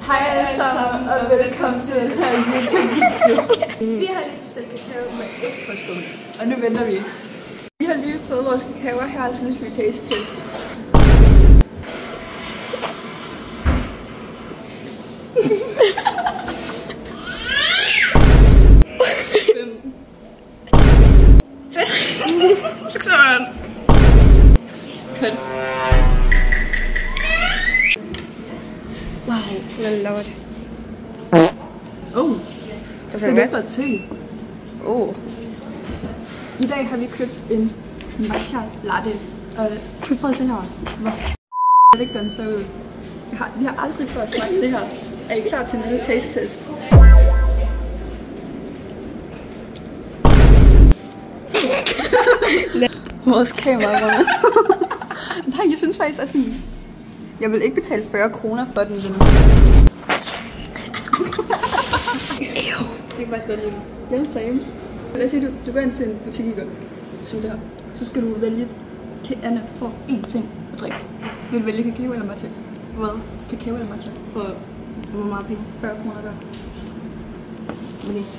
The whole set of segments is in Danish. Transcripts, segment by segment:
Hej alle sammen, og velkommen til den her YouTube-video. Vi har lige bestilt kakao med ekstra skum, og nu venter vi. Vi har lige fået vores kakaoer her, så nu skal vi taste-test. Sådan. Kød. Wow, jeg lover det. Det lugter te. I dag har vi købt en matcha latte. Prøv at se her. Hvor ikke den ser ud. Vi har aldrig før smagt det her. Er I klar til en lille taste-test? Vores kamera. Nej, jeg synes faktisk, at sådan... Jeg vil ikke betale 40 kroner for den. Det kan faktisk godt lide. Ja, same. Lad os sige, du går ind til en butik, som det her. Så skal du vælge, Anna, du får én ting at drikke. Vil du vælge kakao eller matcha? Hvad? Kakao eller matcha? For hvor meget penge? 40 kroner hver. Men ikke.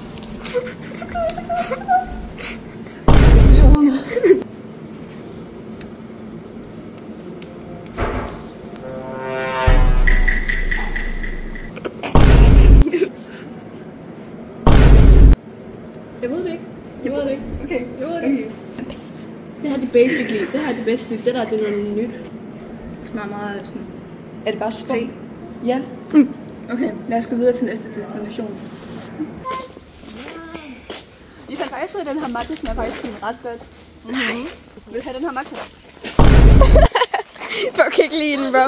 Jeg ved det ikke. Okay, jeg ved det ikke. Det her er det basically. Det der det er noget nyt. Det smager meget sådan. Er det bare te? Ja. Okay, lad os gå videre til næste destination. Vi fandt faktisk ud af, at den her matcha smager faktisk sådan ret godt. Vil du have den her matcha? Jeg kan ikke lide den, bro.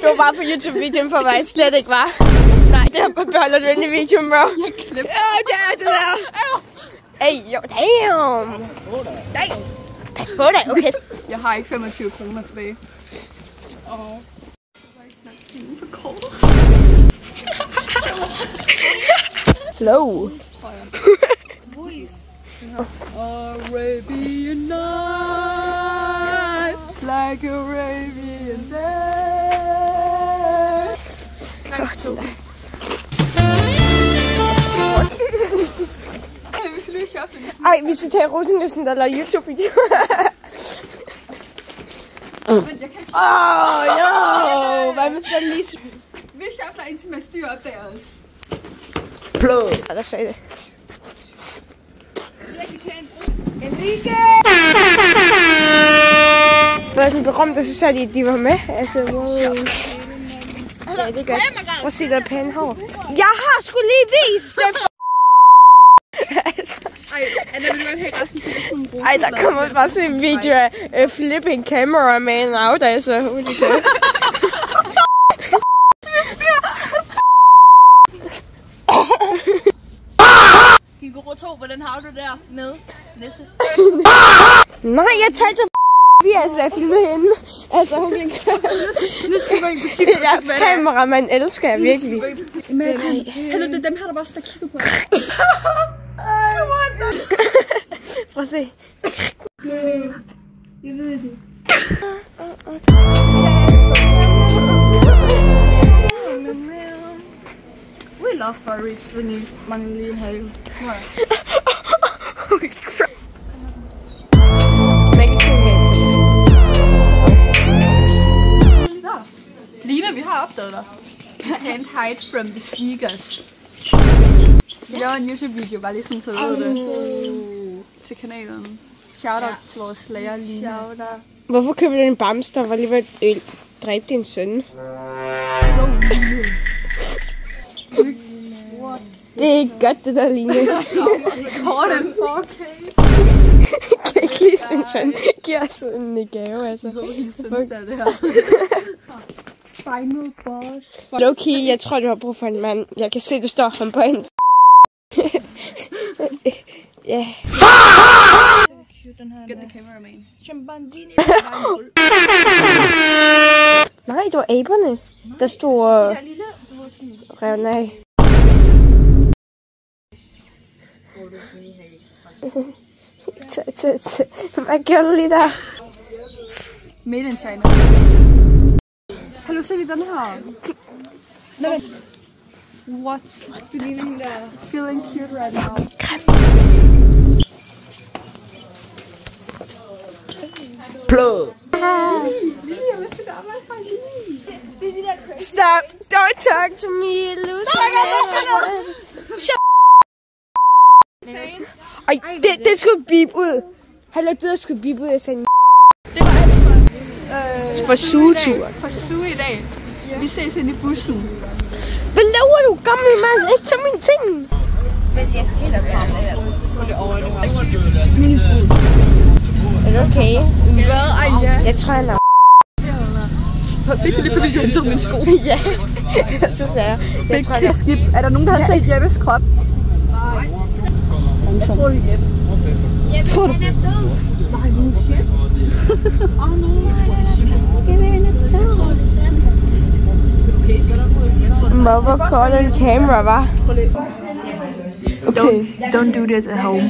Det var bare på YouTube-videoen for, hvad jeg slet ikke var. Nej, det her beholder du ind i videoen, bro. Jeg klipper. Det er det der. Ey, jo, damn. Pas på dig, okay. Jeg har ikke 25 kroner tilbage. Hello. Arabian night, like Arabian day. Tak to. Vi skal lige shoppe. Ej, vi skal tage Rosenløsen, der laver YouTube-video. Men jeg kan ikke... no! Hvad med så lige... Vi shopper indtil man styrer opdager os. Blå! Ja, der sagde det. Jeg kan tage en bro. Enrique! Det var sådan berømt, og så sagde de var med. Altså, wow. Ja, det er godt. Prøv at se, der er pæne hår. Jeg har sgu lige vist det! Ej, Anna, vil du have resten til sådan en bro? Ej, der kommer bare til en video af flipping cameraman out, altså. Holy shit. Kigger 2, hvordan har du der nede? Næste. Nej, jeg talte vi er altså filmet hende. Altså, hun kan ikke. Nu skal vi gå i butikken. Jeres kameraman elsker jeg virkelig. Hallo, det er dem her, der bare står og kigger på. Prøv at se. Jeg ved det. We love furries, when you mangler lige en have. Holy crap. Lina, vi har opdaget dig. Can't hide from the sneakers. Vi laver en YouTube-video, bare lige sådan, så du ved det. Til kanalen. Shoutout til vores lærer, Lina. Hvorfor køber du en bamse, der var lige ved at dræbe din søn? Det er ikke godt, det der, Line. Kort en 4K. Kan ikke lige sin søn. Giv os en gave, altså. Hendes søn ser det her. Final boss. Low-key, jeg tror, du har brug for en mand. Jeg kan se, du står ham på en. Ja. Get the cameraman. Nej, det var aberne, der stod og rev af. Hvad gjorde du lige der? Made in China. Hallo, se lige den her. What? Du ligner hende der. Feeling cute right now. Plød. Stop! Don't talk to me, loser. Ej, det skulle beep ud. Hallo, det skulle beep ud. Jeg sagde Det var alt for sugeturen. For suge i dag. Vi ses inde i bussen. Hvad laver du, gammel mand? Ikke tage mine ting. Men jeg skal helt op Er det okay? Hvad? Ej, ja. Jeg tror, han er... Fik du lige på videoen, tog min sko? Ja, så sagde jeg. Jeg tror, jeg skib. Er der nogen, der har set Jeppes krop? Nej. Jeg tror, det er Jeppe. Tror du? Nej, nu shit. Åh, nu. Mother calling camera, hva'? Okay. Don't do this at home.